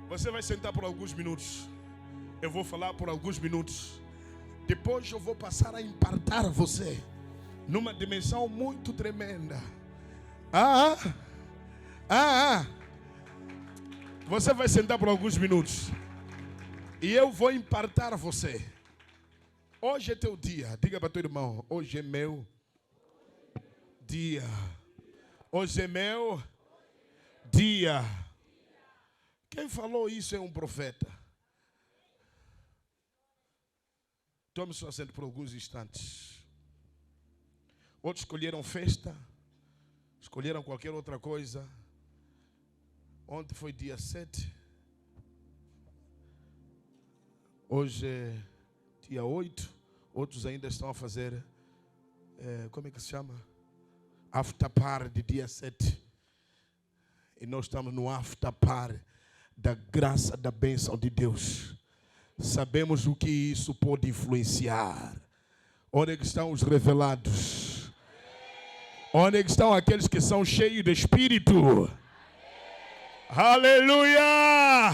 Você vai sentar por alguns minutos. Eu vou falar por alguns minutos. Depois eu vou passar a impartar você numa dimensão muito tremenda. Você vai sentar por alguns minutos e eu vou impartar você. Hoje é teu dia. Diga para teu irmão: hoje é meu dia. Hoje é meu dia. Quem falou isso é um profeta. Tome seu assento por alguns instantes. Outros escolheram festa, escolheram qualquer outra coisa. Ontem foi dia 7. Hoje é dia 8. Outros ainda estão a fazer, como é que se chama? After party de dia 7. E nós estamos no after party da graça, da bênção de Deus. Sabemos o que isso pode influenciar. Onde é que estão os revelados? Onde é que estão aqueles que são cheios de Espírito? Aleluia!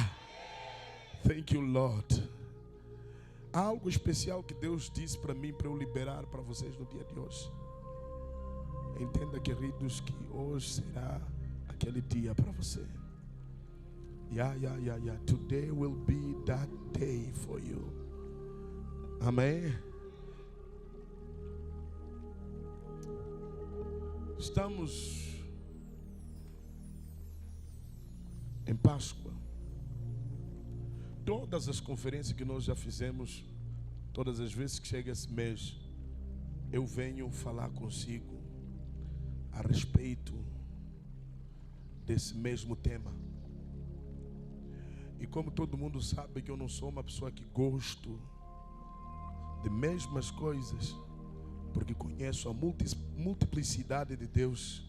Thank you, Lord. Há algo especial que Deus disse para mim, para eu liberar para vocês no dia de hoje. Entenda, queridos, que hoje será aquele dia para você. Today will be that day for you. Amém? Estamos em Páscoa. Todas as conferências que nós já fizemos, todas as vezes que chega esse mês, eu venho falar consigo a respeito desse mesmo tema. E como todo mundo sabe que eu não sou uma pessoa que gosto de mesmas coisas, porque conheço a multiplicidade de Deus,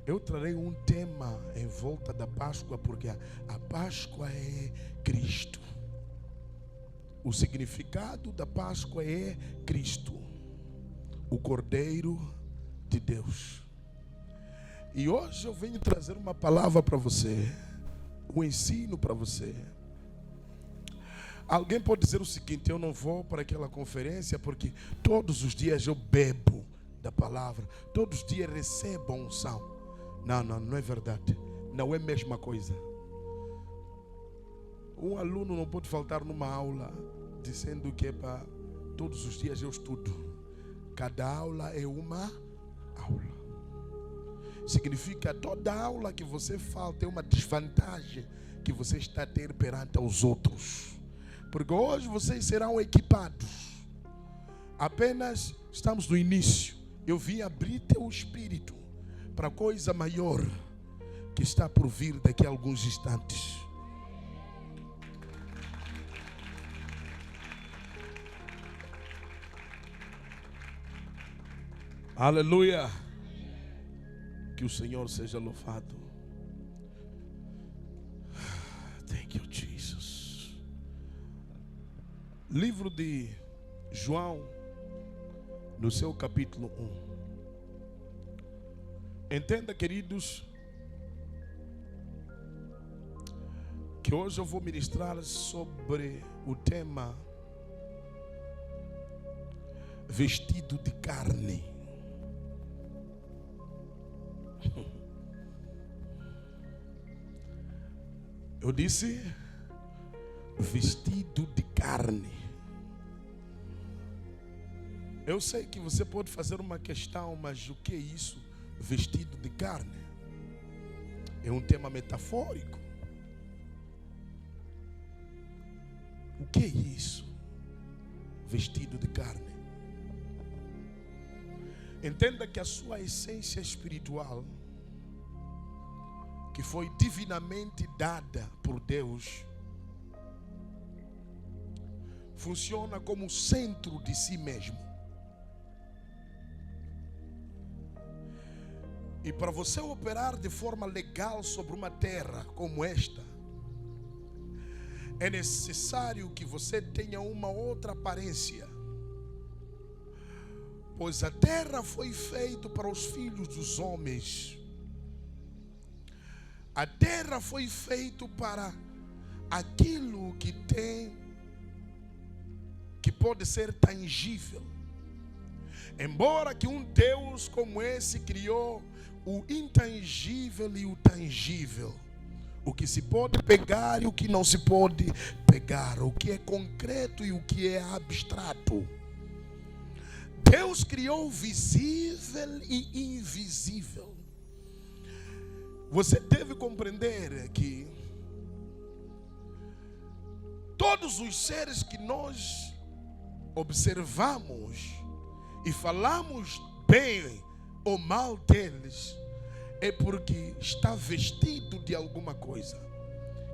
eu trarei um tema em volta da Páscoa, porque a Páscoa é Cristo. O significado da Páscoa é Cristo, o Cordeiro de Deus. E hoje eu venho trazer uma palavra para você, um ensino para você. Alguém pode dizer o seguinte: eu não vou para aquela conferência porque todos os dias eu bebo da palavra, todos os dias recebo a unção. Não é verdade. Não é a mesma coisa. Um aluno não pode faltar numa aula dizendo que é para todos os dias eu estudo. Cada aula é uma aula. Significa toda aula que você falta é uma desvantagem que você está a ter perante os outros. Porque hoje vocês serão equipados. Apenas estamos no início. Eu vim abrir teu espírito para coisa maior que está por vir daqui a alguns instantes. Aleluia. Que o Senhor seja louvado. Thank you, Jesus. Livro de João, no seu capítulo 1. Entenda, queridos, que hoje eu vou ministrar sobre o tema vestido de carne. Eu disse vestido de carne. Eu sei que você pode fazer uma questão, mas o que é isso? Vestido de carne. É um tema metafórico. O que é isso? Vestido de carne. Entenda que a sua essência espiritual, que foi divinamente dada por Deus, funciona como centro de si mesmo. E para você operar de forma legal sobre uma terra como esta, é necessário que você tenha uma outra aparência. Pois a terra foi feita para os filhos dos homens. A terra foi feita para aquilo que pode ser tangível. Embora que um Deus como esse criou o intangível e o tangível, o que se pode pegar e o que não se pode pegar, o que é concreto e o que é abstrato. Deus criou o visível e invisível. Você deve compreender que todos os seres que nós observamos e falamos bem ou mal deles, é porque está vestido de alguma coisa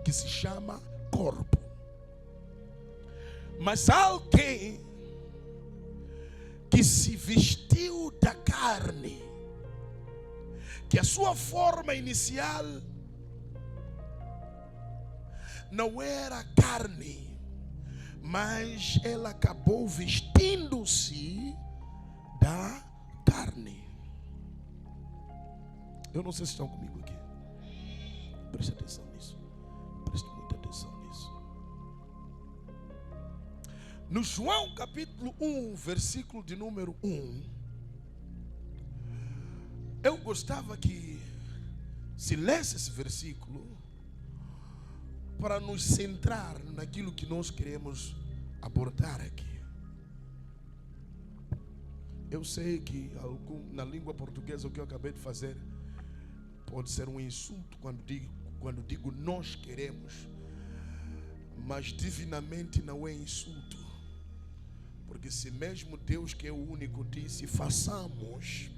que se chama corpo. Mas alguém que se vestiu da carne, que a sua forma inicial não era carne, mas ela acabou vestindo-se da carne. Eu não sei se estão comigo aqui. Preste atenção nisso. Preste muita atenção nisso. No João capítulo 1, versículo de número 1, eu gostava que se lesse esse versículo para nos centrar naquilo que nós queremos abordar aqui. Eu sei que na língua portuguesa o que eu acabei de fazer pode ser um insulto quando digo nós queremos, mas divinamente não é insulto, porque se mesmo Deus, que é o único, disse façamos,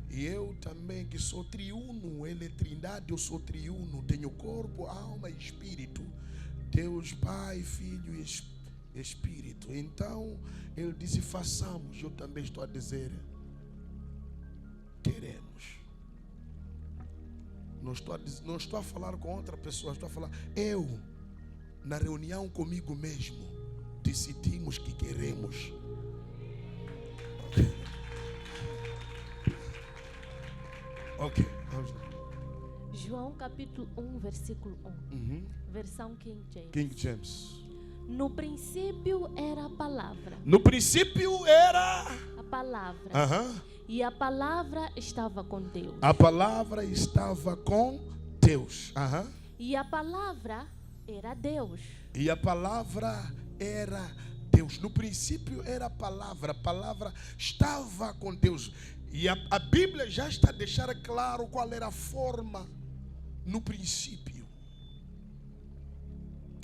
e eu também que sou triuno, Ele é trindade, eu sou triuno, tenho corpo, alma e espírito, Deus Pai, Filho e Espírito. Então Ele disse façamos, eu também estou a dizer queremos. Não estou a falar com outra pessoa, estou a falar eu, na reunião comigo mesmo, decidimos que queremos. Ok, vamos lá. João capítulo 1, versículo 1. Versão King James. King James. No princípio era a palavra. No princípio era a palavra. E a palavra estava com Deus. A palavra estava com Deus. E a palavra era Deus. E a palavra era Deus. No princípio era a palavra estava com Deus. E a Bíblia já está a deixar claro qual era a forma no princípio.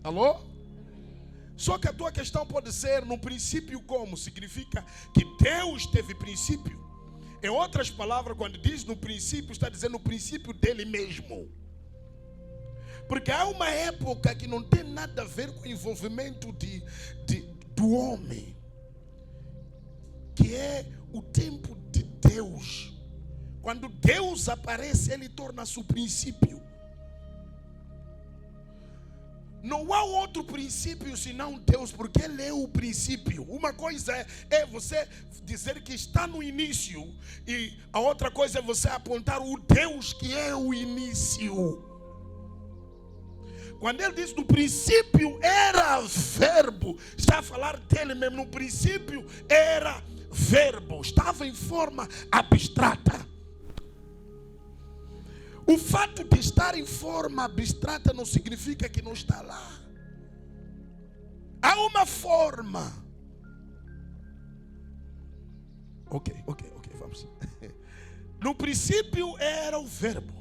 Alô? Só que a tua questão pode ser no princípio como? Significa que Deus teve princípio. Em outras palavras, quando diz no princípio, está dizendo no princípio dele mesmo. Porque há uma época que não tem nada a ver com o envolvimento do homem, que é o tempo de Deus. Quando Deus aparece, Ele torna-se o princípio. Não há outro princípio senão Deus, porque Ele é o princípio. Uma coisa é você dizer que está no início, e a outra coisa é você apontar o Deus que é o início. Quando Ele diz no princípio era verbo, está a falar dele mesmo. No princípio era verbo, estava em forma abstrata. O fato de estar em forma abstrata não significa que não está lá. Há uma forma. Ok, vamos. No princípio era o verbo.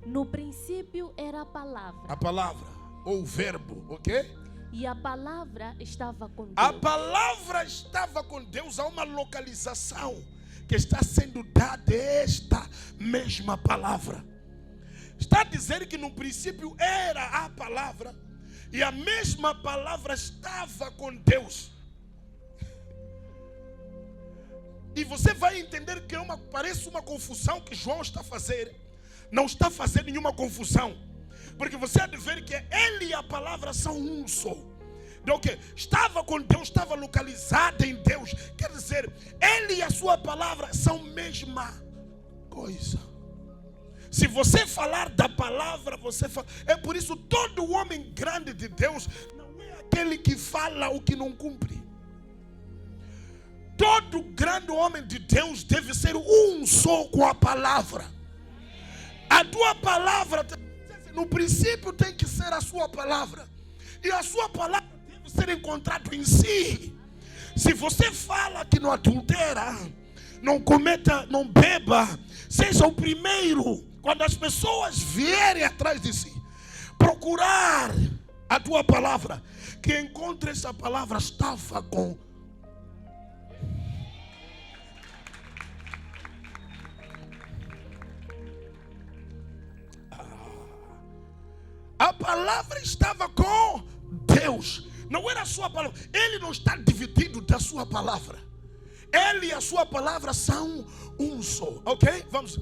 No princípio era a palavra. A palavra, ou o verbo, ok? E a palavra estava com Deus. A palavra estava com Deus. Há uma localização que está sendo dada esta mesma palavra. Está a dizer que no princípio era a palavra, e a mesma palavra estava com Deus. E você vai entender que parece uma confusão que João está a fazer. Não está a fazer nenhuma confusão, porque você há de ver que ele e a palavra são um só. Então, estava com Deus, estava localizada em Deus. Quer dizer, Ele e a sua palavra são a mesma coisa. Se você falar da palavra, você fala. É por isso todo homem grande de Deus não é aquele que fala o que não cumpre. Todo grande homem de Deus deve ser um só com a palavra. A tua palavra, no princípio, tem que ser a sua palavra. E a sua palavra deve ser encontrada em si. Se você fala que não adultera, não cometa, não beba, seja o primeiro, quando as pessoas vierem atrás de si, procurar a tua palavra, que encontre essa palavra estava com. A palavra estava com Deus. Não era a sua palavra. Ele não está dividido da sua palavra. Ele e a sua palavra são um só. Ok? Vamos.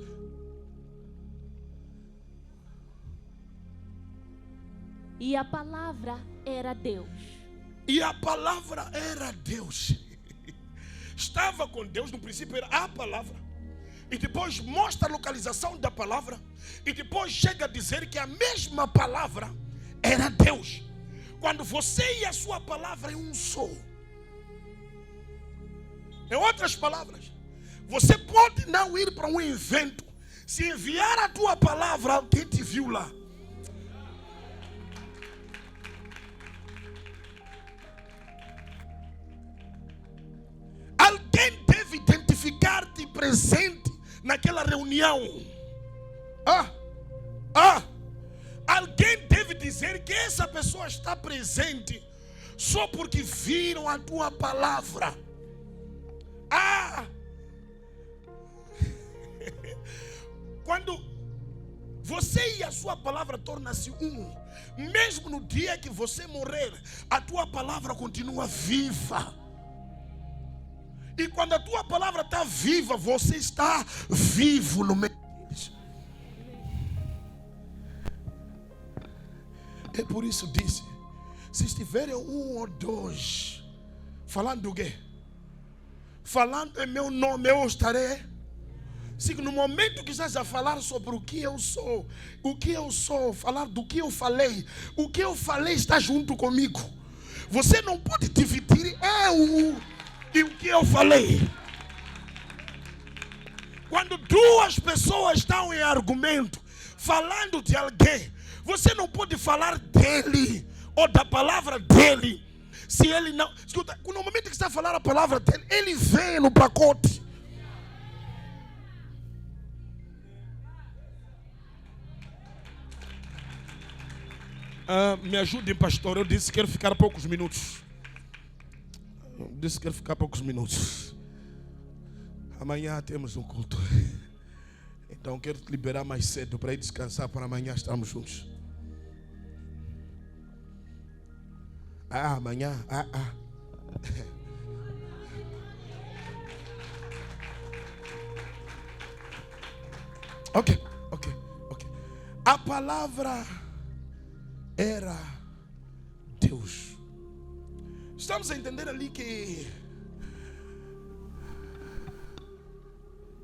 E a palavra era Deus. E a palavra era Deus. Estava com Deus. No princípio era a palavra. E depois mostra a localização da palavra. E depois chega a dizer que a mesma palavra era Deus. Quando você e a sua palavra é um só. Em outras palavras, você pode não ir para um evento. Se enviar a tua palavra, alguém te viu lá. Alguém deve identificar-te presente naquela reunião. Alguém deve dizer que essa pessoa está presente só porque viram a tua palavra. Quando você e a sua palavra tornam-se um, mesmo no dia que você morrer, a tua palavra continua viva. E quando a tua palavra está viva, você está vivo no meio deles. É por isso disse, se estiverem um ou dois falando do quê? Falando em meu nome, eu estarei. Se no momento que estás a falar sobre o que eu sou, falar do que eu falei, o que eu falei está junto comigo. Você não pode dividir eu e o que eu falei. Quando duas pessoas estão em argumento, falando de alguém, você não pode falar dele ou da palavra dele. Se ele não. Escuta, no momento que está a falar a palavra dele, ele vem no pacote. Me ajudem, pastor. Eu disse que quero ficar poucos minutos. Amanhã temos um culto. Então quero te liberar mais cedo para ir descansar, para amanhã estarmos juntos. Amanhã. Ok. A palavra era Deus. Estamos a entender ali que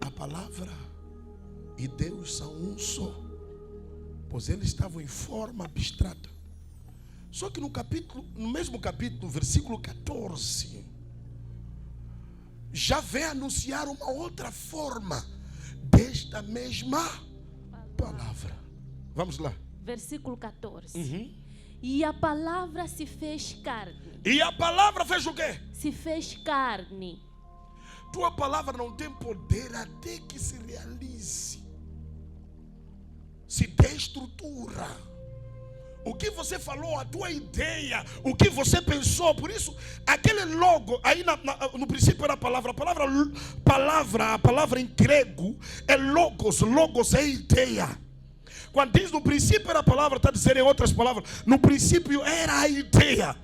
a palavra e Deus são um só, pois eles estavam em forma abstrata. Só que no mesmo capítulo, versículo 14, já vem anunciar uma outra forma desta mesma palavra. Vamos lá. Versículo 14. E a palavra se fez carne. E a palavra fez o quê? Se fez carne. Tua palavra não tem poder até que se realize, se dê estrutura. O que você falou, a tua ideia, o que você pensou. Por isso, aquele logo, aí no princípio era a palavra. A palavra em grego é logos. Logos é ideia. Quando diz no princípio era a palavra, está dizendo em outras palavras, no princípio era a ideia.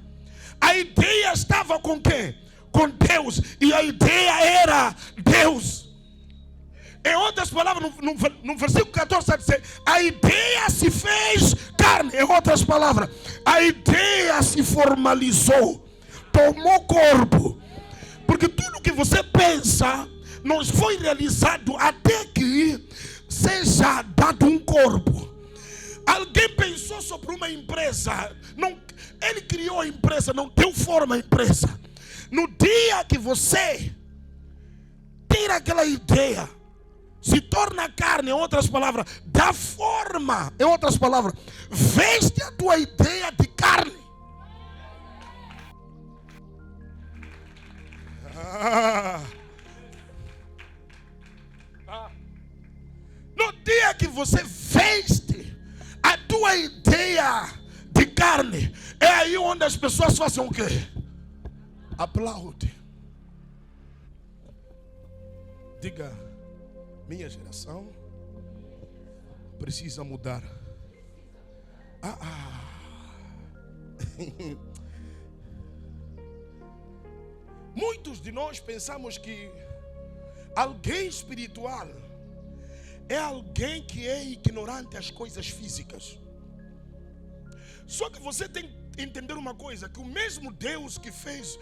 A ideia estava com quem? Com Deus. E a ideia era Deus. Em outras palavras, no versículo 14 está dizendo, a ideia se fez carne. Em outras palavras, a ideia se formalizou, tomou corpo. Porque tudo que você pensa não foi realizado até que seja dado um corpo. corpo. Alguém pensou sobre uma empresa, ele criou a empresa, não deu forma à empresa. No dia que você tira aquela ideia, se torna carne, em outras palavras, dá forma, em outras palavras, veste a tua ideia de carne. No dia que você veste a tua ideia de carne, é aí onde as pessoas fazem o quê? Aplaude. Diga, minha geração precisa mudar. Muitos de nós pensamos que alguém espiritual é alguém que é ignorante às coisas físicas. Só que você tem que entender uma coisa, que o mesmo Deus que fez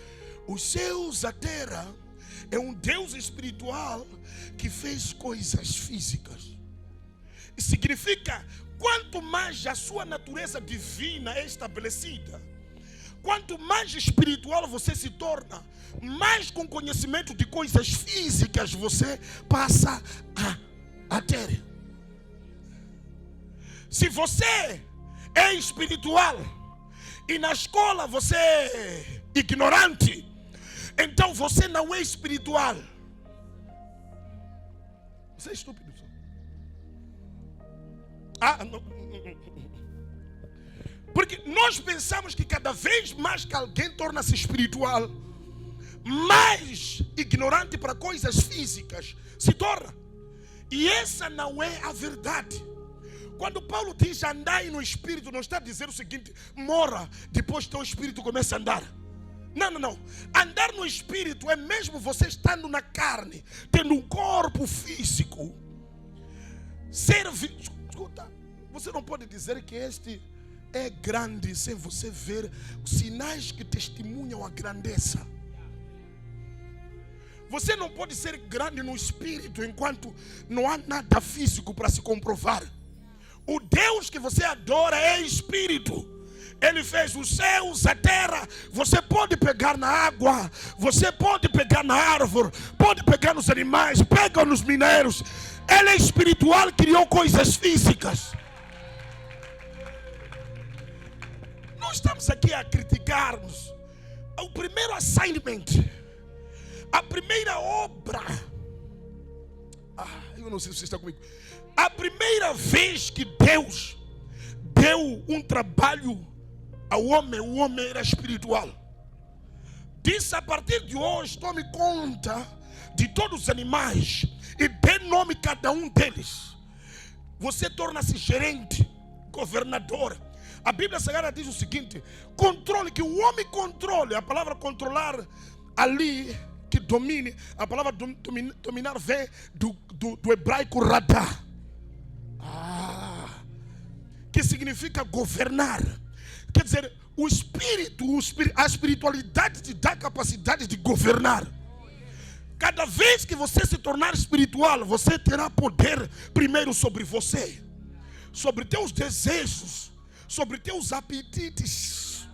os céus, a terra, é um Deus espiritual que fez coisas físicas. Significa, quanto mais a sua natureza divina é estabelecida, quanto mais espiritual você se torna, mais com conhecimento de coisas físicas você passa a ter. Se você é espiritual e na escola você é ignorante, então você não é espiritual. Você é estúpido. Não. Porque nós pensamos que cada vez mais que alguém torna-se espiritual, mais ignorante para coisas físicas se torna. E essa não é a verdade. Quando Paulo diz andai no espírito, não está a dizer o seguinte: mora, depois teu espírito começa a andar. Não. Andar no espírito é mesmo você estando na carne, tendo um corpo físico. Escuta, você não pode dizer que este é grande sem você ver os sinais que testemunham a grandeza. Você não pode ser grande no espírito enquanto não há nada físico para se comprovar. O Deus que você adora é espírito. Ele fez os céus, a terra. Você pode pegar na água, você pode pegar na árvore, pode pegar nos animais, pega nos minérios. Ele é espiritual, criou coisas físicas. Não estamos aqui a criticarmos. O primeiro assignment, a primeira obra, eu não sei se você está comigo. A primeira vez que Deus deu um trabalho ao homem, o homem era espiritual. Disse: a partir de hoje tome conta de todos os animais e dê nome a cada um deles. Você torna-se gerente, governador. A Bíblia Sagrada diz o seguinte: controle, que o homem controle. A palavra controlar ali, que domine, a palavra dominar vem do hebraico radar, que significa governar. Quer dizer, a espiritualidade te dá a capacidade de governar. Cada vez que você se tornar espiritual, você terá poder primeiro sobre você, sobre teus desejos, sobre teus apetites.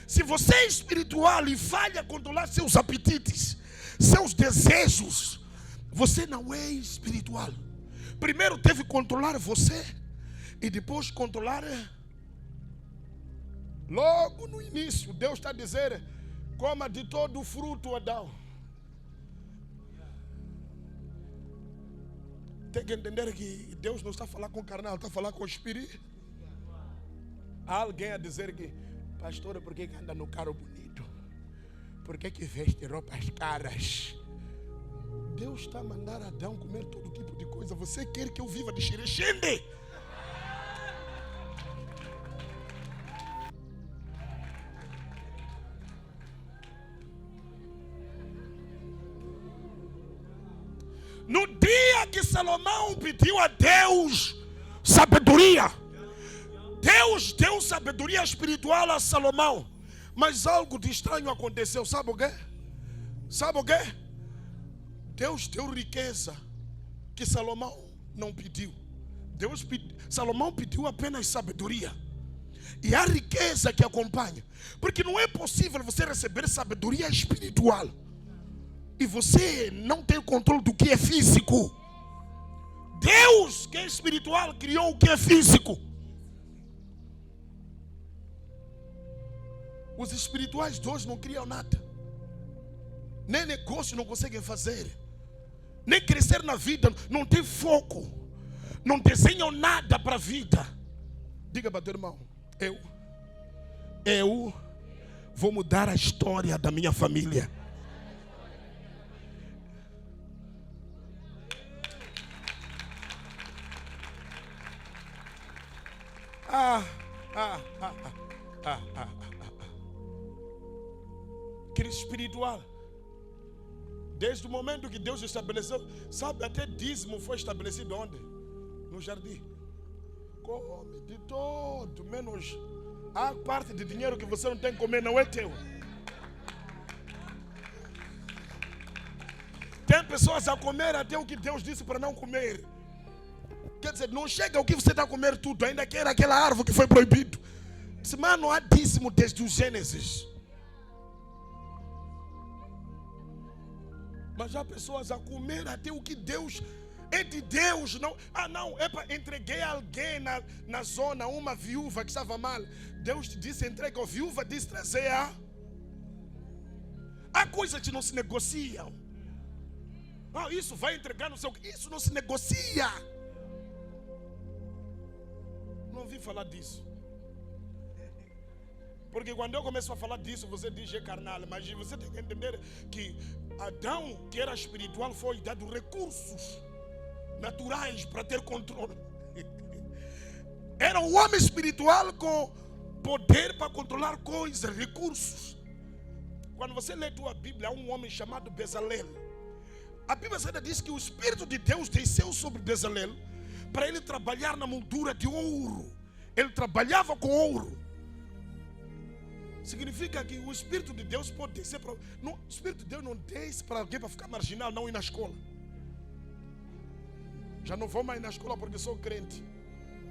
Se você é espiritual e falha a controlar seus apetites, seus desejos, você não é espiritual. Primeiro teve que controlar você e depois controlar. Logo no início, Deus está a dizer: coma de todo o fruto, Adão. Tem que entender que Deus não está a falar com o carnal, está a falar com o espírito. Há alguém a dizer que: pastora, por que anda no carro bonito? Por que veste roupas caras? Deus está a mandar Adão comer todo tipo de coisa. Você quer que eu viva de xerexende? No dia que Salomão pediu a Deus sabedoria, Deus deu sabedoria espiritual a Salomão. Mas algo de estranho aconteceu. Sabe o quê? Deus deu riqueza que Salomão não pediu. Salomão pediu apenas sabedoria. E a riqueza que acompanha. Porque não é possível você receber sabedoria espiritual e você não ter controle do que é físico. Deus, que é espiritual, criou o que é físico. Os espirituais de hoje não criam nada. Nem negócio não conseguem fazer. Nem crescer na vida, não tem foco. Não desenham nada para a vida. Diga para o teu irmão: eu vou mudar a história da minha família. Crise espiritual. Desde o momento que Deus estabeleceu, sabe, até dízimo foi estabelecido onde? No jardim. Come de todo, menos a parte de dinheiro que você não tem que comer, não é teu. Tem pessoas a comer até o que Deus disse para não comer. Quer dizer, não chega o que você está a comer tudo, ainda quer aquela árvore que foi proibido. Diz, mas não há dízimo desde o Gênesis. Mas há pessoas a comer até o que Deus é de Deus. Não, não, entreguei alguém na zona, uma viúva que estava mal. Deus te disse, entrega a viúva, disse trazer a. Há coisas que não se negociam. Isso vai entregar no seu. Isso não se negocia. Não ouvi falar disso. Porque quando eu começo a falar disso, você diz é carnal. Mas você tem que entender que Adão, que era espiritual, foi dado recursos naturais para ter controle. Era um homem espiritual com poder para controlar coisas, recursos. Quando você lê a tua Bíblia, há um homem chamado Bezalel. A Bíblia Sagrada diz que o Espírito de Deus desceu sobre Bezalel para ele trabalhar na moldura de ouro. Ele trabalhava com ouro. Significa que o Espírito de Deus pode descer para... Não, o Espírito de Deus não desce para alguém para ficar marginal, não ir na escola. Já não vou mais na escola porque sou crente.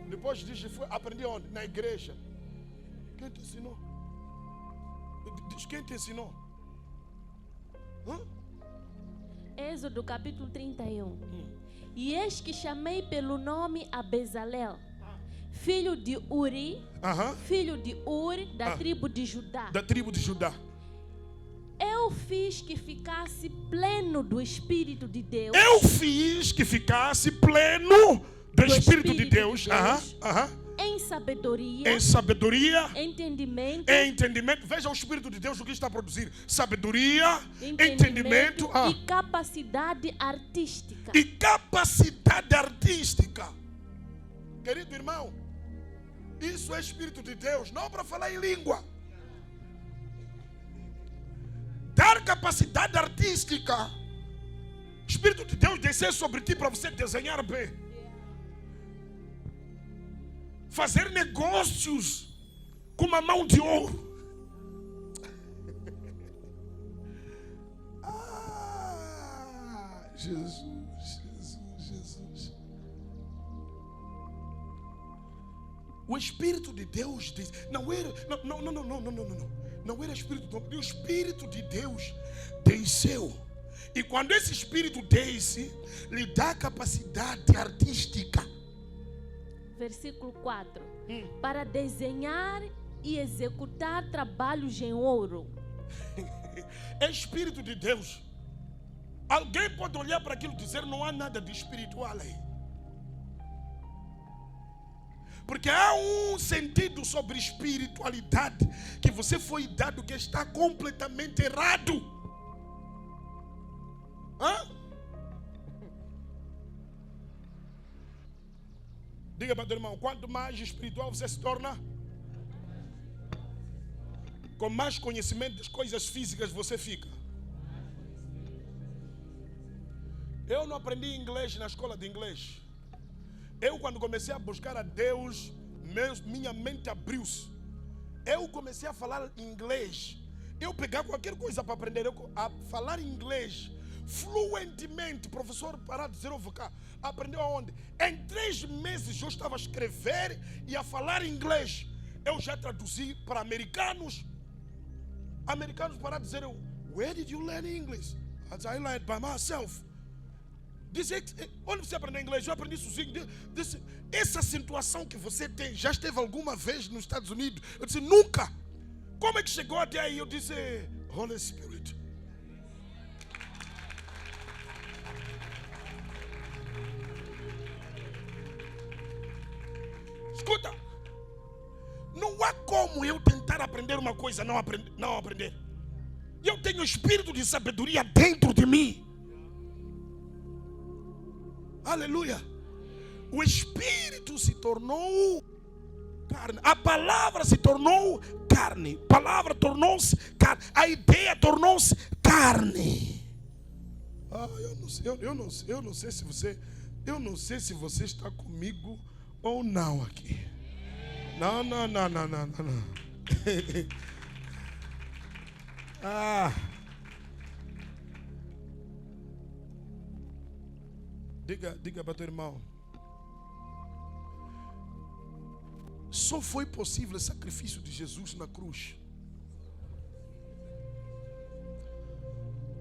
Depois diz, aprendi onde? Na igreja. Quem te ensinou? Diz, quem te ensinou? Êxodo capítulo 31. E eis que chamei pelo nome a Bezalel, filho de Uri, filho de Uri, da tribo de Judá. Da tribo de Judá. Eu fiz que ficasse pleno do Espírito de Deus. Eu fiz que ficasse pleno do Espírito de Deus. Em sabedoria. Em sabedoria. Entendimento. Entendimento. Veja o Espírito de Deus o que está a produzir. Sabedoria. Entendimento. E capacidade artística. E capacidade artística. Querido irmão, isso é Espírito de Deus, não para falar em língua. Dar capacidade artística. Espírito de Deus descer sobre ti para você desenhar bem. Fazer negócios com uma mão de ouro. Jesus. O Espírito de Deus diz, não era Espírito de Deus, o Espírito de Deus desceu. E quando esse Espírito desce, lhe dá capacidade artística. Versículo 4. Para desenhar e executar trabalhos em ouro. É Espírito de Deus. Alguém pode olhar para aquilo e dizer, não há nada de espiritual aí. Porque há um sentido sobre espiritualidade que você foi dado que está completamente errado. Diga para o teu irmão, quanto mais espiritual você se torna, com mais conhecimento das coisas físicas você fica. Eu não aprendi inglês na escola de inglês. Eu, quando comecei a buscar a Deus, minha mente abriu-se. Eu comecei a falar inglês. Eu pegar qualquer coisa para aprender a falar inglês fluentemente. Professor, parar de dizer o vocal. Aprendeu aonde? Em 3 meses eu estava a escrever e a falar inglês. Eu já traduzi para americanos. Americanos pararam de dizer, where did you learn English? I learned by myself. Onde você aprendeu inglês? Eu aprendi sozinho. Essa situação que você tem, já esteve alguma vez nos Estados Unidos? Eu disse, nunca. Como é que chegou até aí? Eu disse, Holy Spirit. Escuta, não há como eu tentar aprender uma coisa não aprender. Eu tenho o espírito de sabedoria dentro de mim. Aleluia. O espírito se tornou carne. A palavra se tornou carne. A palavra tornou-se carne. A ideia tornou-se carne. Eu não sei se você está comigo ou não aqui. Não. Diga para teu irmão. Só foi possível o sacrifício de Jesus na cruz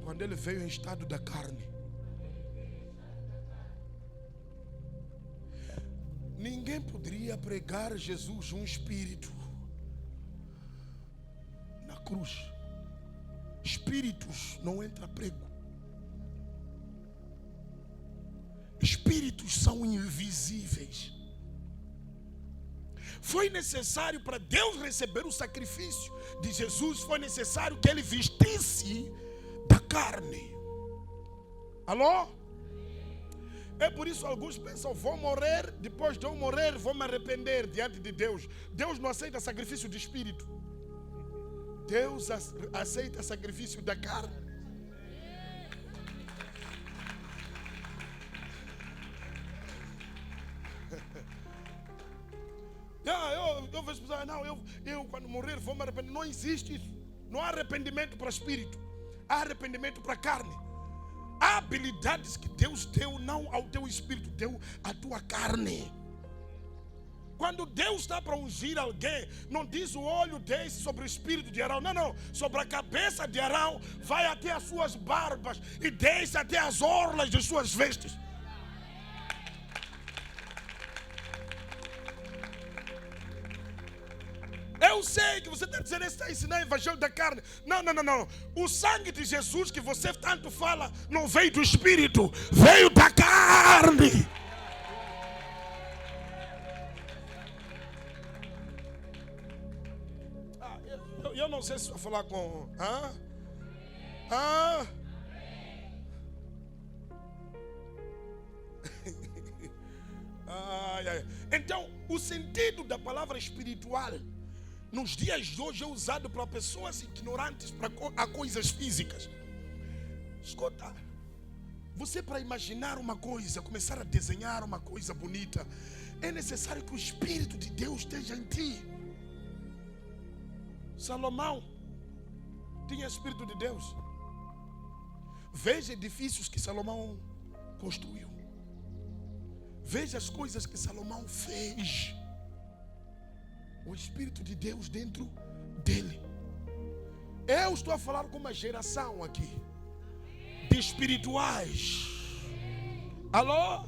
quando ele veio em estado da carne. Ninguém poderia pregar Jesus um espírito na cruz. Espíritos não entra prego. Espíritos são invisíveis. Foi necessário para Deus receber o sacrifício de Jesus, foi necessário que ele vestisse da carne. Alô? É por isso que alguns pensam, vou morrer, depois de eu morrer vou me arrepender diante de Deus. Deus não aceita sacrifício de espírito. Deus aceita sacrifício da carne. Eu vejo pessoas, eu quando morrer vou me arrepender. Não existe isso. Não há arrependimento para espírito. Há arrependimento para carne. Há habilidades que Deus deu não ao teu espírito, deu à tua carne. Quando Deus está para ungir alguém, não diz o olho desce sobre o espírito de Arão. Não. Sobre a cabeça de Arão, vai até as suas barbas e desce até as orlas de suas vestes. Eu sei que você está dizendo, está ensinando o evangelho da carne. Não. O sangue de Jesus que você tanto fala não veio do espírito, veio da carne. Eu não sei se vou falar com... Então, o sentido da palavra espiritual nos dias de hoje é usado para pessoas ignorantes a coisas físicas. Escuta, você para imaginar uma coisa, começar a desenhar uma coisa bonita, é necessário que o Espírito de Deus esteja em ti. Salomão tinha Espírito de Deus. Veja edifícios que Salomão construiu. Veja as coisas que Salomão fez. O Espírito de Deus dentro dele. Eu estou a falar com uma geração aqui de espirituais. Alô?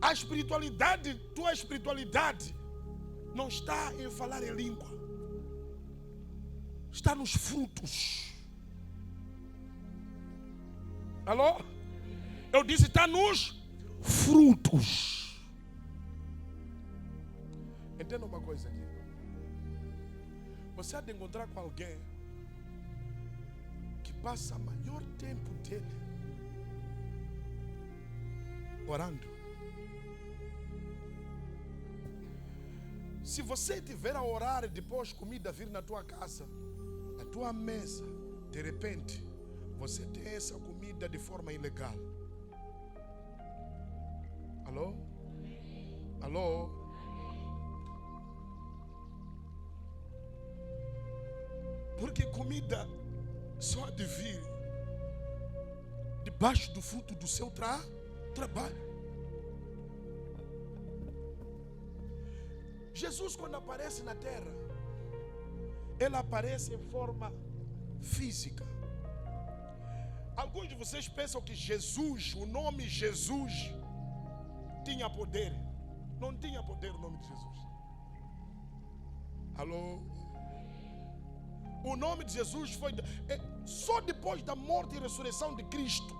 A espiritualidade, tua espiritualidade não está em falar em língua. Está nos frutos. Alô? Eu disse, está nos frutos. Entenda uma coisa aqui. Você há de encontrar com alguém que passa o maior tempo dele orando. Se você estiver a orar e depois comida vir na tua casa, na tua mesa, de repente, você tem essa comida de forma ilegal. Alô? Alô? Porque comida só há de vir debaixo do fruto do seu trabalho. Jesus, quando aparece na terra, ele aparece em forma física. Alguns de vocês pensam que Jesus, o nome Jesus, tinha poder. Não tinha poder o nome de Jesus. Alô? O nome de Jesus foi só depois da morte e ressurreição de Cristo.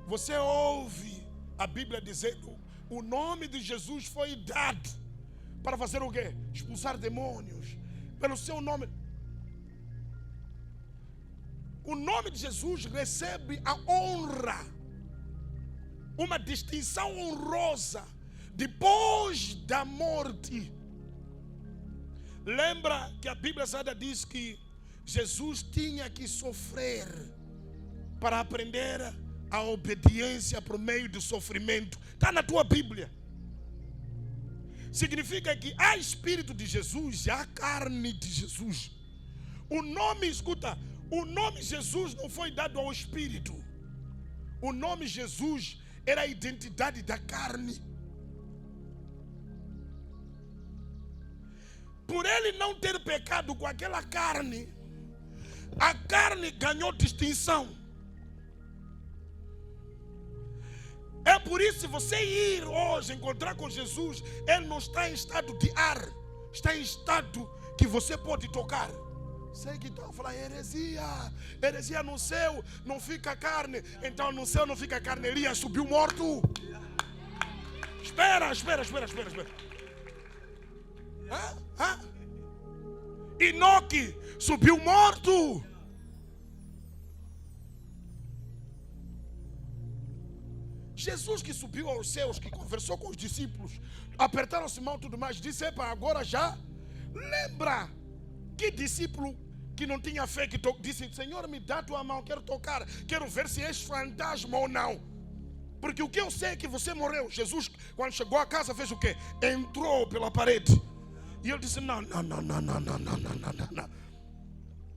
Você ouve a Bíblia dizendo: o nome de Jesus foi dado para fazer o quê? Expulsar demônios. Pelo seu nome. O nome de Jesus recebe a honra, uma distinção honrosa depois da morte. Lembra que a Bíblia Sagrada diz que Jesus tinha que sofrer para aprender a obediência por meio do sofrimento. Está na tua Bíblia. Significa que há Espírito de Jesus e há carne de Jesus. O nome, escuta, o nome Jesus não foi dado ao Espírito. O nome Jesus era a identidade da carne. Por ele não ter pecado com aquela carne, a carne ganhou distinção. É por isso, se você ir hoje encontrar com Jesus, ele não está em estado de ar, está em estado que você pode tocar. Sei que estão falando heresia. Heresia no céu não fica carne. Então no céu não fica carne. Elias subiu morto. Espera. Enoque subiu morto. Jesus que subiu aos céus, que conversou com os discípulos, apertaram-se mão e tudo mais, disse: epa, agora já. Lembra que discípulo que não tinha fé, que disse: Senhor, me dá tua mão, quero tocar, quero ver se és fantasma ou não. Porque o que eu sei é que você morreu. Jesus, quando chegou a casa, fez o quê? Entrou pela parede. E ele disse: não.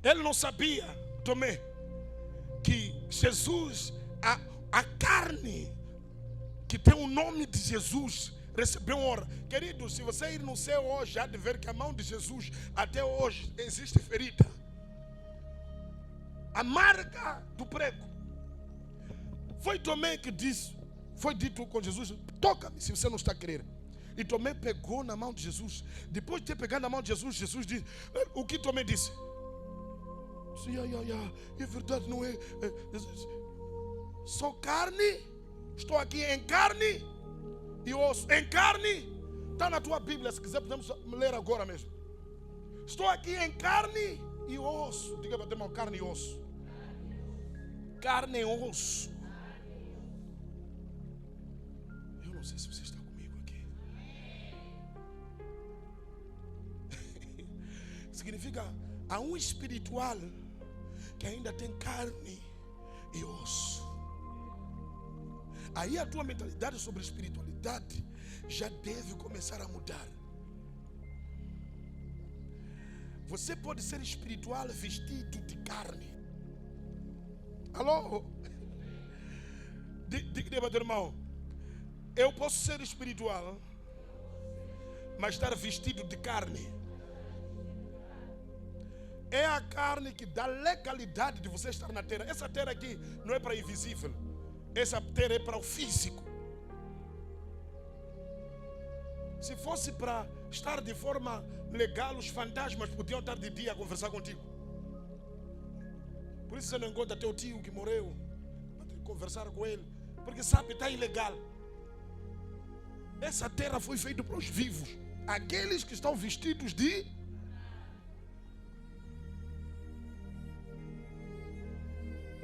Ele não sabia, Tomé, que Jesus, a carne que tem o nome de Jesus, recebeu honra. Querido, se você ir no céu hoje, há de ver que a mão de Jesus até hoje existe ferida. A marca do prego. Foi Tomé que disse, foi dito com Jesus: toca-me se você não está a crer. E Tomé pegou na mão de Jesus. Depois de ter pegado na mão de Jesus, Jesus disse, o que Tomé disse? É verdade, não é? Sou carne, estou aqui em carne e osso. Em carne, está na tua Bíblia, se quiser podemos ler agora mesmo. Estou aqui em carne e osso. Diga para o teu irmão: carne e osso. Carne e osso. Eu não sei se você está comigo aqui. Significa, há um espiritual que ainda tem carne e osso. Aí a tua mentalidade sobre espiritualidade já deve começar a mudar. Você pode ser espiritual vestido de carne. Alô? Diga para o irmão: eu posso ser espiritual, mas estar vestido de carne. É a carne que dá legalidade de você estar na terra. Essa terra aqui não é para invisível. Essa terra é para o físico. Se fosse para estar de forma legal, os fantasmas podiam estar de dia a conversar contigo. Por isso você não encontra teu tio que morreu para conversar com ele, porque sabe, está ilegal. Essa terra foi feita para os vivos, aqueles que estão vestidos de...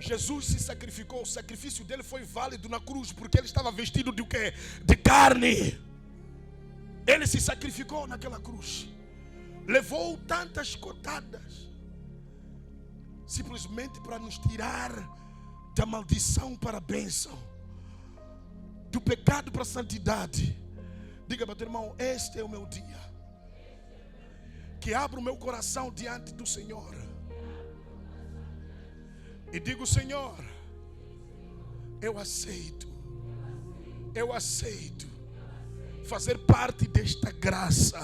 Jesus se sacrificou, o sacrifício dele foi válido na cruz, porque ele estava vestido de o quê? De carne. Ele se sacrificou naquela cruz, levou tantas cotadas, simplesmente para nos tirar da maldição para a bênção, do pecado para a santidade. Diga para o teu irmão: este é o meu dia, que abro o meu coração diante do Senhor. E digo: Senhor, Eu aceito fazer parte desta graça.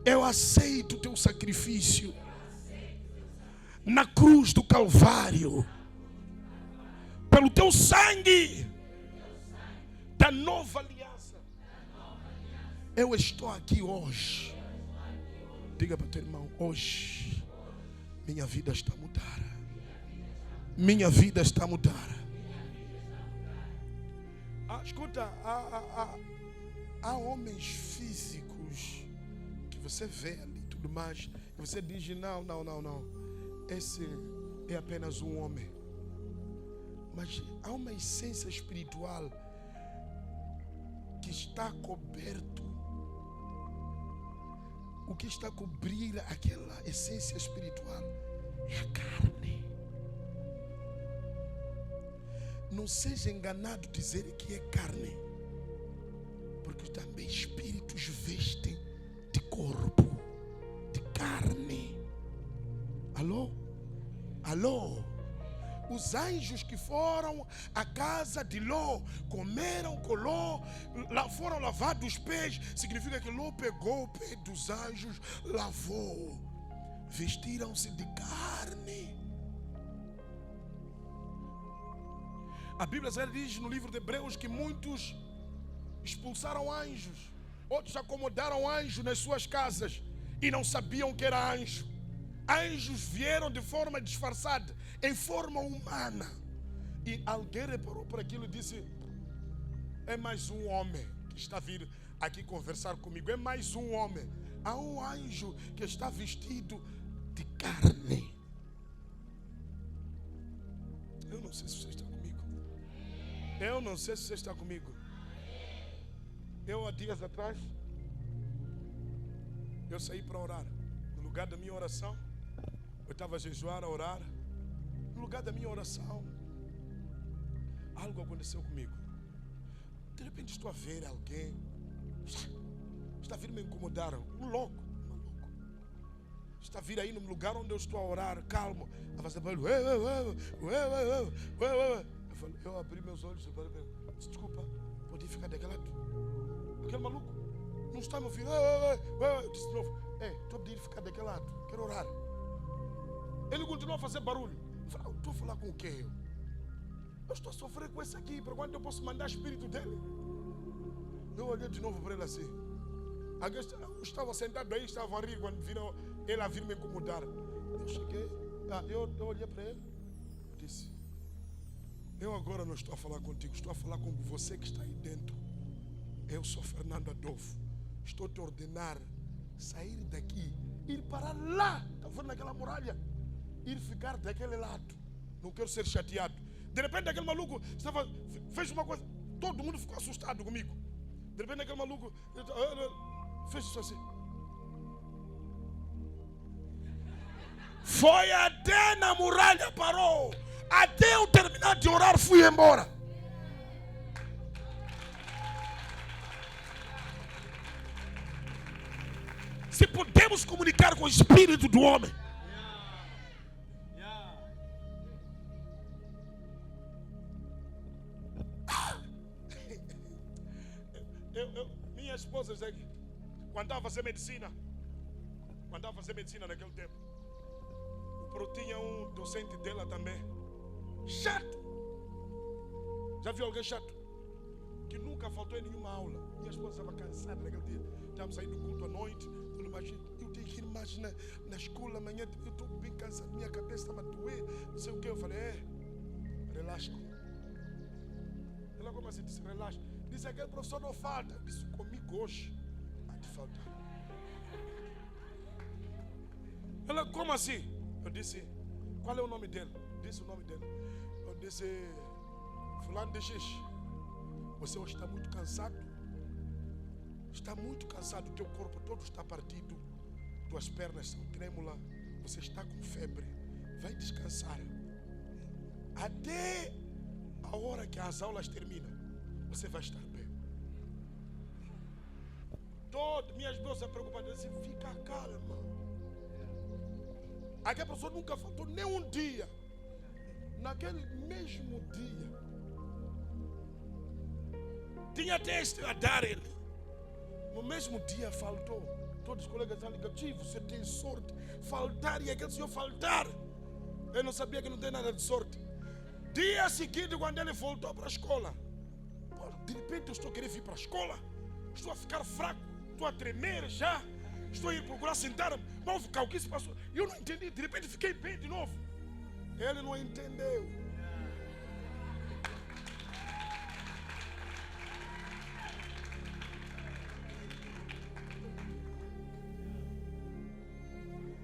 Eu aceito o teu sacrifício na cruz do Calvário, pelo teu sangue da nova aliança. Eu estou aqui hoje. Diga para o teu irmão: hoje minha vida está a mudar. Minha vida está a mudar. Escuta, há homens físicos que você vê ali e tudo mais, e você diz: não, esse é apenas um homem. Mas há uma essência espiritual que está coberto. O que está a cobrir aquela essência espiritual é a carne. Não seja enganado dizer que é carne, porque também espíritos vestem de corpo, de carne. Alô? Os anjos que foram à casa de Ló, comeram com Ló, foram lavados os pés, significa que Ló pegou o pé dos anjos, lavou, vestiram-se de carne. A Bíblia diz no livro de Hebreus que muitos expulsaram anjos, outros acomodaram anjos nas suas casas e não sabiam que era anjo. Anjos vieram de forma disfarçada, em forma humana. E alguém reparou por aquilo e disse: é mais um homem que está a vir aqui conversar comigo. É mais um homem. Há um anjo que está vestido de carne. Eu não sei se você está comigo. Eu não sei se você está comigo. Há dias atrás, eu saí para orar. No lugar da minha oração, eu estava a jejuar, a orar. No lugar da minha oração, algo aconteceu comigo. De repente estou a ver alguém, está a vir me incomodar. Um louco, maluco. Está a vir aí no lugar onde eu estou a orar, calmo, a fazer barulho. Eu abri meus olhos e falei: desculpa, pode ficar daquele lado? Aquele maluco não está me ouvindo. Eu disse de novo: estou a pedir ficar daquele lado, quero orar. Ele continuou a fazer barulho. Eu falei: estou a falar com o quê? Eu estou a sofrer com esse aqui, para quando eu posso mandar espírito dele? Eu olhei de novo para ele assim. Eu estava sentado aí, estava a rir quando viram ele a vir me incomodar. Eu cheguei, eu olhei para ele e disse: eu agora não estou a falar contigo, estou a falar com você que está aí dentro. Eu sou Fernando Adolfo. Estou a te ordenar sair daqui, ir para lá, está vendo naquela muralha, ir ficar daquele lado. Não quero ser chateado. De repente aquele maluco fez uma coisa, todo mundo ficou assustado comigo. De repente aquele maluco fez isso assim. Foi até na muralha, parou. Até eu terminar de orar, fui embora. Se podemos comunicar com o espírito do homem, minha esposa, quando estava a fazer medicina, naquele tempo, tinha um docente dela também, chato. Já viu alguém chato? Que nunca faltou em nenhuma aula. Minha esposa estava cansada naquele dia. Estávamos saindo do culto à noite. Eu tenho que ir mais na escola amanhã. Eu estou bem cansado. Minha cabeça está a doer. Não sei o que. Eu falei: relaxa. Ela como assim? Disse: relaxa. Disse: aquele professor não falta. Eu disse: comigo hoje há de faltar. Ela: como assim? Eu disse: qual é o nome dele? Disse o nome dele. Eu disse: fulano de X. Você hoje está muito cansado. Está muito cansado. Teu corpo todo está partido. Tuas pernas são trêmulas. Você está com febre. Vai descansar. Até a hora que as aulas terminam, você vai estar bem. Minha esposa preocupada. Disse: fica calma. Aquela pessoa nunca faltou nem um dia naquele mesmo dia, tinha teste a dar ele. No mesmo dia faltou. Todos os colegas estavam negativos. Você tem sorte. Faltar e aquele senhor faltar. Eu não sabia que não tem nada de sorte. Dia seguinte, quando ele voltou para a escola, de repente eu estou querendo ir para a escola. Estou a ficar fraco. Estou a tremer já. Estou a ir procurar sentar-me. Mas o que se passou? Eu não entendi. De repente fiquei bem de novo. Ele não entendeu.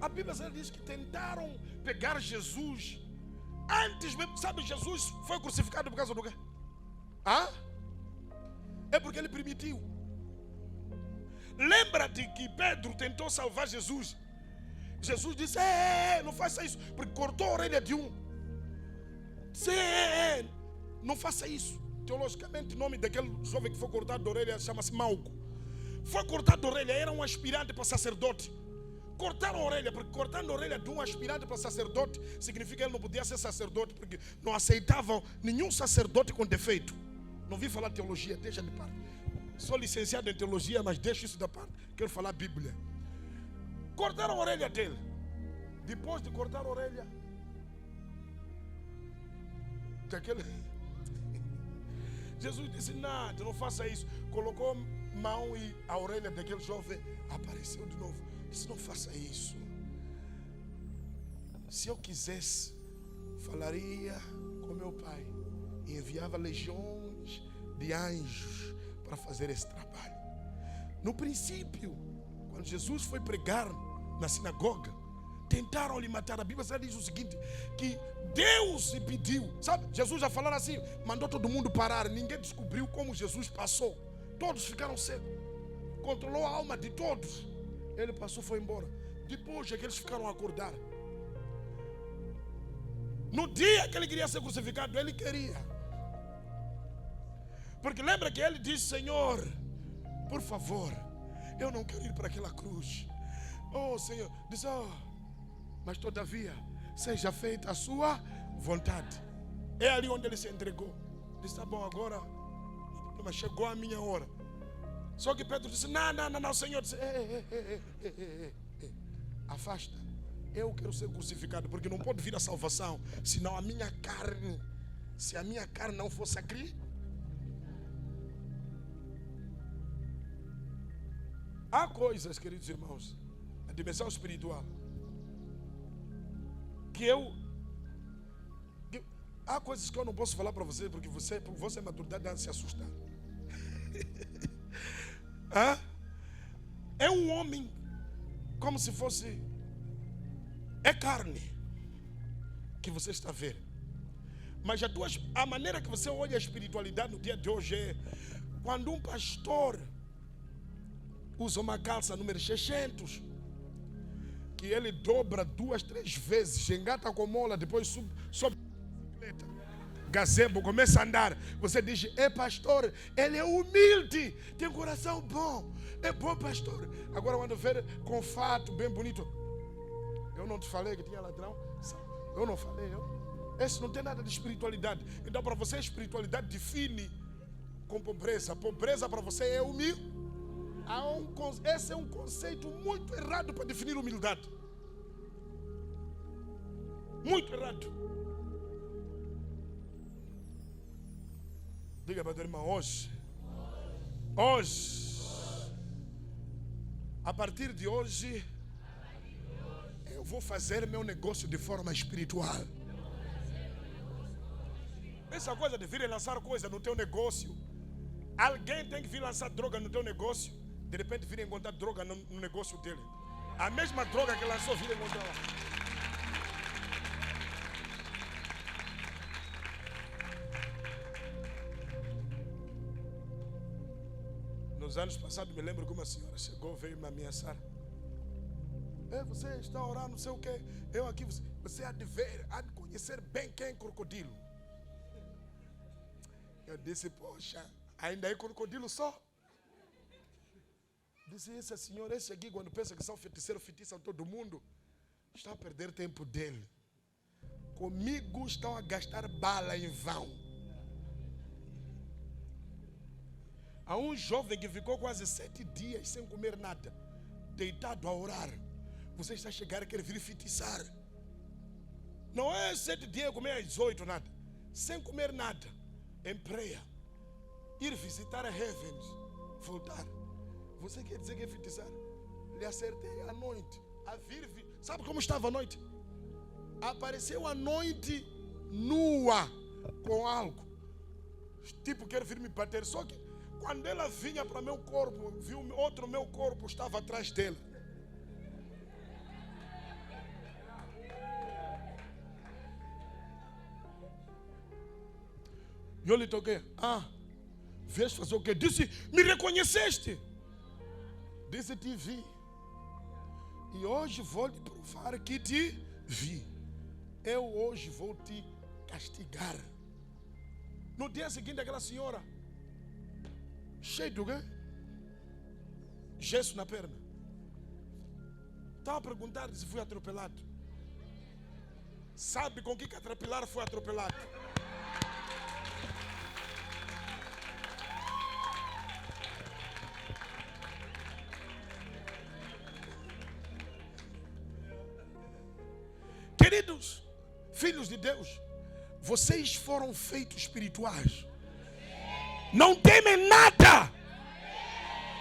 A Bíblia diz que tentaram pegar Jesus antes mesmo. Sabe, Jesus foi crucificado por causa do quê? É porque ele permitiu. Lembra-te que Pedro tentou salvar Jesus. Jesus disse: não faça isso, porque cortou a orelha de um. Não faça isso. Teologicamente, o nome daquele jovem que foi cortado da orelha chama-se Malco. Foi cortado da orelha, era um aspirante para sacerdote. Cortaram a orelha, porque cortando a orelha de um aspirante para sacerdote significa que ele não podia ser sacerdote, porque não aceitavam nenhum sacerdote com defeito. Não vim falar teologia, deixa de parte. Sou licenciado em teologia, mas deixa isso da parte. Quero falar Bíblia. Cortaram a orelha dele. Depois de cortar a orelha daquele, Jesus disse: nada, não faça isso. Colocou a mão e a orelha daquele jovem apareceu de novo. Disse: não faça isso. Se eu quisesse, falaria com meu pai e enviava legiões de anjos para fazer esse trabalho. No princípio, quando Jesus foi pregar na sinagoga, tentaram lhe matar. A Bíblia diz o seguinte, que Deus lhe pediu. Sabe, Jesus já falou assim, mandou todo mundo parar. Ninguém descobriu como Jesus passou. Todos ficaram cegos. Controlou a alma de todos. Ele passou, foi embora. Depois é que eles ficaram a acordar. No dia que ele queria ser crucificado, ele queria. Porque lembra que ele disse: Senhor, por favor, eu não quero ir para aquela cruz. Oh Senhor, diz: mas todavia seja feita a sua vontade. É ali onde ele se entregou. Disse: tá bom, agora mas chegou a minha hora. Só que Pedro disse: não, Senhor. Disse: afasta. Eu quero ser crucificado, porque não pode vir a salvação senão a minha carne. Se a minha carne não for sacrificada. Há coisas, queridos irmãos, a dimensão espiritual, há coisas que eu não posso falar para você, porque por você a maturidade dá de se assustar. É um homem como se fosse, é carne que você está vendo. Mas a maneira que você olha a espiritualidade no dia de hoje é quando um pastor usa uma calça número 600, que ele dobra 2, 3 vezes, engata com mola, depois sobe gazebo, começa a andar. Você diz: é pastor, ele é humilde, tem coração bom, é bom pastor. Agora quando vê com fato bem bonito, eu não te falei que tinha ladrão? Eu não falei, esse não tem nada de espiritualidade. Então para você a espiritualidade define com pobreza. Pobreza para você é humilde. Esse é um conceito muito errado para definir humildade. Muito errado. Diga para a tua irmã: hoje, a partir de hoje, eu vou fazer meu negócio de forma espiritual. Essa coisa de vir lançar coisa no teu negócio, alguém tem que vir lançar droga no teu negócio. De repente vir encontrar droga no negócio dele. A mesma droga que lançou, vir encontrar lá. Nos anos passados, me lembro que uma senhora chegou, veio me ameaçar. Você está a orar, não sei o quê. Eu aqui, você há de ver, há de conhecer bem quem é crocodilo. Eu disse: poxa, ainda é crocodilo só? Disse: essa senhora, esse aqui, quando pensa que são feiticeiros, feitiçam todo mundo, está a perder tempo dele. comigo estão a gastar bala em vão. Há um jovem que ficou quase 7 dias sem comer nada, deitado a orar. Você está a chegar a querer vir fitiçar. Não é 7 dias comer às 8 nada, sem comer nada, em praia, ir visitar a heavens, voltar. Você quer dizer que é fitiçar? Lhe acertei à noite, a vir. Sabe como estava a noite? Apareceu à noite nua com algo. Tipo, quer vir me bater. Só que quando ela vinha para meu corpo, viu outro meu corpo estava atrás dela. E eu lhe toquei. Vês fazer o quê? Disse, me reconheceste? Disse, te vi. E hoje vou lhe provar que te vi. Eu hoje vou te castigar. No dia seguinte, aquela senhora, cheia do quê? Gesso na perna. Estava a perguntar se fui atropelado. Sabe com que caterpillar foi atropelado? Queridos, filhos de Deus, vocês foram feitos espirituais. Não temem nada.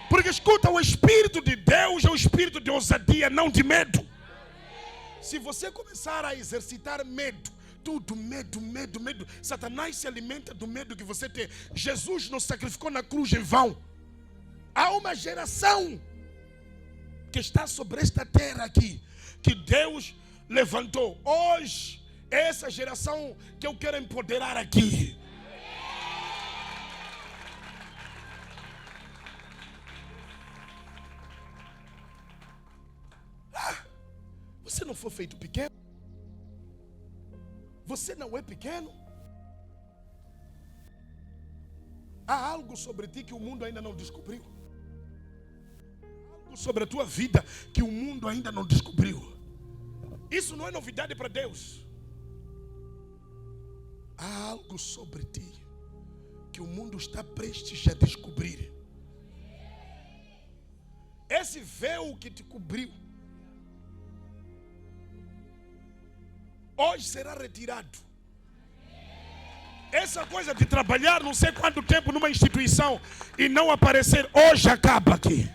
Porque escuta, o Espírito de Deus é o espírito de ousadia, não de medo. Se você começar a exercitar medo, tudo medo, Satanás se alimenta do medo que você tem. Jesus não sacrificou na cruz em vão. Há uma geração que está sobre esta terra aqui, que Deus levantou. Hoje, essa geração que eu quero empoderar aqui. Você não foi feito pequeno? Você não é pequeno? Há algo sobre ti que o mundo ainda não descobriu. Há algo sobre a tua vida que o mundo ainda não descobriu. Isso não é novidade para Deus. Há algo sobre ti que o mundo está prestes a descobrir. Esse véu que te cobriu hoje será retirado. Essa coisa de trabalhar não sei quanto tempo numa instituição e não aparecer, hoje acaba aqui.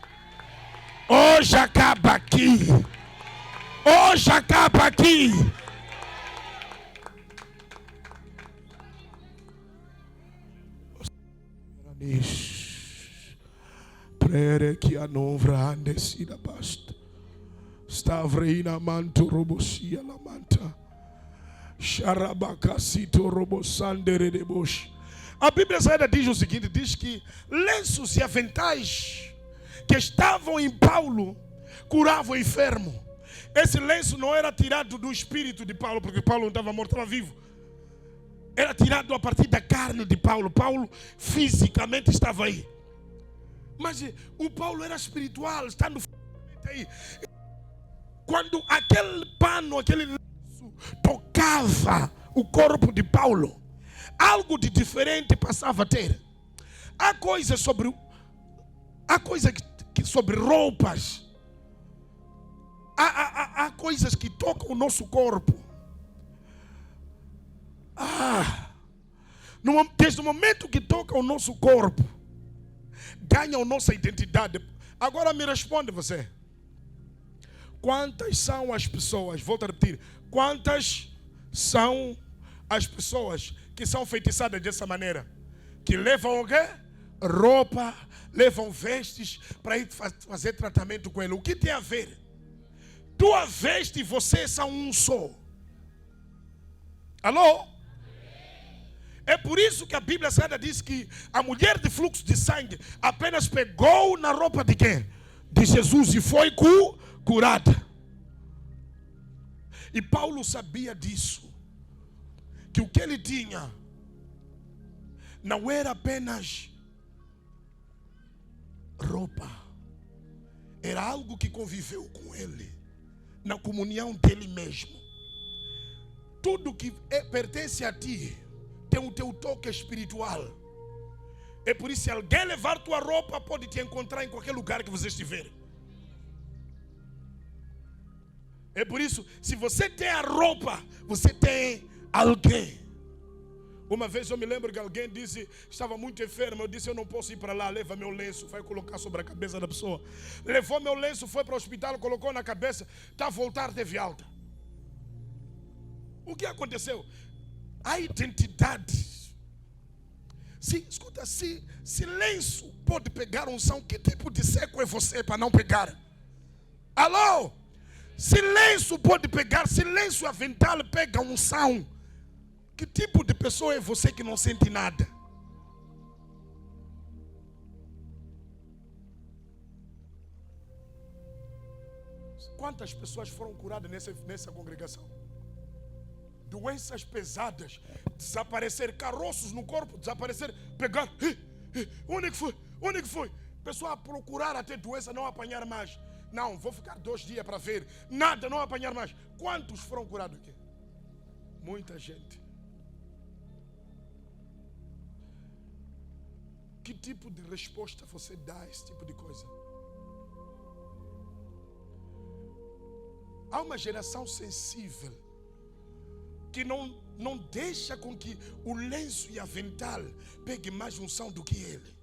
Hoje acaba aqui. Hoje acaba aqui. Prere que a novra andecida basta. Stavreina manto robosia la manta. Xarabacacito robosandere de bosh. A Bíblia Sagrada diz o seguinte, diz que lenços e aventais que estavam em Paulo curavam o enfermo. Esse lenço não era tirado do espírito de Paulo, porque Paulo não estava morto, estava vivo. Era tirado a partir da carne de Paulo. Paulo fisicamente estava aí. Mas o Paulo era espiritual, estando aí. Quando aquele pano, aquele lenço tocava o corpo de Paulo, algo de diferente passava a ter. Há coisas sobre roupas. Há coisas que tocam o nosso corpo. Desde o momento que toca o nosso corpo, ganha a nossa identidade. Agora me responde você. Quantas são as pessoas, volto a repetir, quantas são as pessoas que são feitiçadas dessa maneira? Que levam o quê? Roupa, levam vestes para ir fazer tratamento com ele. O que tem a ver? Tua veste e você são um só. Alô? É por isso que a Bíblia Sagrada diz que a mulher de fluxo de sangue apenas pegou na roupa de quem? De Jesus e foi curada. E Paulo sabia disso. Que o que ele tinha não era apenas roupa. Era algo que conviveu com ele. Na comunhão dele mesmo. tudo que pertence a ti tem o teu toque espiritual. É por isso que se alguém levar tua roupa, pode te encontrar em qualquer lugar que você estiver. É por isso, se você tem a roupa, você tem alguém. Uma vez eu me lembro que alguém disse, estava muito enfermo, eu disse, eu não posso ir para lá, leva meu lenço, vai colocar sobre a cabeça da pessoa. Levou meu lenço, foi para o hospital, colocou na cabeça, está a voltar, teve alta. O que aconteceu? A identidade. Escuta, se lenço pode pegar unção, que tipo de seco é você para não pegar? Alô? Silêncio pode pegar, silêncio avental pega unção. Que tipo de pessoa é você que não sente nada? Quantas pessoas foram curadas nessa congregação? Doenças pesadas, desaparecer, caroços no corpo, desaparecer, pegar. Onde que foi? Onde que foi? Pessoa a procurar até doença, não apanhar mais. Não, vou ficar 2 dias para ver. Nada, não apanhar mais. Quantos foram curados aqui? Muita gente. Que tipo de resposta você dá a esse tipo de coisa? Há uma geração sensível que não deixa com que o lenço e avental pegue mais unção do que ele.